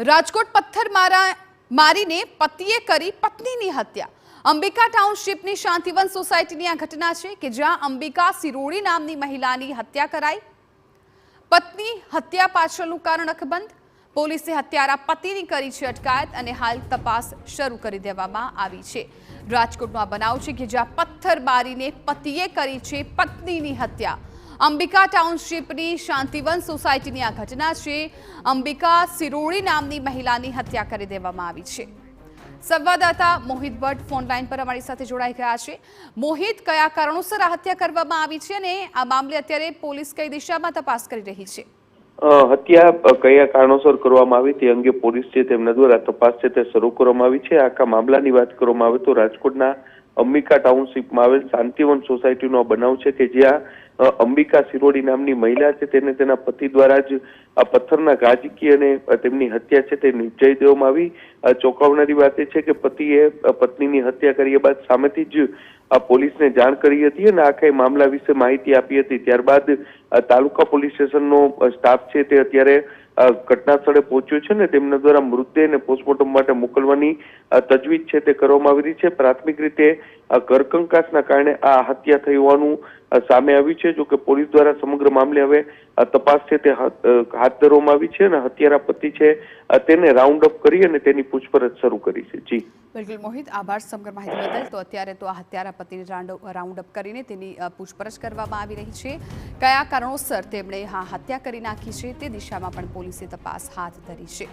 રાજકોટ પથ્થર મારીને પતિએ કરી પત્નીની હત્યા। અંબિકા ટાઉનશીપની શાંતિવન સોસાયટીની આ ઘટના છે કે જ્યાં અંબિકા સિરોડી નામની મહિલાની હત્યા કરાઈ। પત્ની હત્યા પાછળનું કારણ અકબંધ। પોલીસે હત્યારા પતિની કરી છે અટકાયત અને હાલ તપાસ શરૂ કરી દેવામાં આવી છે। રાજકોટનો આ બનાવ છે કે જ્યાં પથ્થર મારીને પતિએ કરી છે પત્નીની હત્યા। અંબિકા ટાઉનશીપની શાંતિવન સોસાયટીની આ ઘટના છે। અંબિકા સિરોડી નામની મહિલાની હત્યા કરી દેવામાં આવી છે। સંવાદદાતા મોહિત ભટ્ટ ફોન લાઈન પર અમારી સાથે જોડાઈ ગયા છે। મોહિત, કયા કારણોસર આ હત્યા કરવામાં આવી છે અને આ મામલે અત્યારે પોલીસ કઈ દિશામાં તપાસ કરી રહી છે? હત્યા કયા કારણોસર કરવામાં આવી તે અંગે પોલીસ છે તેમના દ્વારા તપાસ છે તે શરૂ કરવામાં આવી છે। આખા મામલાની વાત કરવામાં આવે તો રાજકોટના અંબિકા ટાઉનશીપમાં આવેલ શાંતિવન સોસાયટીનો બનાવ છે કે જ્યાં અંબિકા સિરોડી નામની મહિલા છે તેને તેના પતિ દ્વારા જ આ પથ્થરના ઘા ઝીકી અને તેમની હત્યા છે તે નિપજાવી દેવામાં આવી। ચોંકાવનારી વાત એ છે કે પતિએ પત્નીની હત્યા કર્યા બાદ સામેથી જ પોલીસને જાણ કરી હતી અને આખા મામલા વિશે માહિતી આપી હતી। ત્યારબાદ તાલુકા પોલીસ સ્ટેશનનો સ્ટાફ છે તે અત્યારે ઘટના સ્થળે પહોંચ્યો છે ને તેમના દ્વારા મૃતદેહને પોસ્ટમોર્ટમ માટે મોકલવાની તજવીજ છે તે કરવામાં આવી રહી છે। પ્રાથમિક રીતે ઘરકંકાસના કારણે આ હત્યા થઈ હોવાનું સામે આવ્યું છે। જો કે પોલીસ દ્વારા સમગ્ર મામલે હવે તપાસ છે તે હાથ ધરવામાં આવી છે અને હત્યારા પતિ છે તેને રાઉન્ડ અપ કરી અને તેની પૂછપરછ શરૂ કરી છે। જી બિલકુલ મોહિત, આભાર સમગ્ર માહિતી બદલ। તો અત્યારે તો આ હત્યારા પતિને રાઉન્ડ અપ કરીને તેની પૂછપરછ કરવામાં આવી રહી છે। કયા કારણોસર તેમણે હત્યા કરી નાખી છે તે દિશામાં પણ પોલીસે તપાસ હાથ ધરી છે।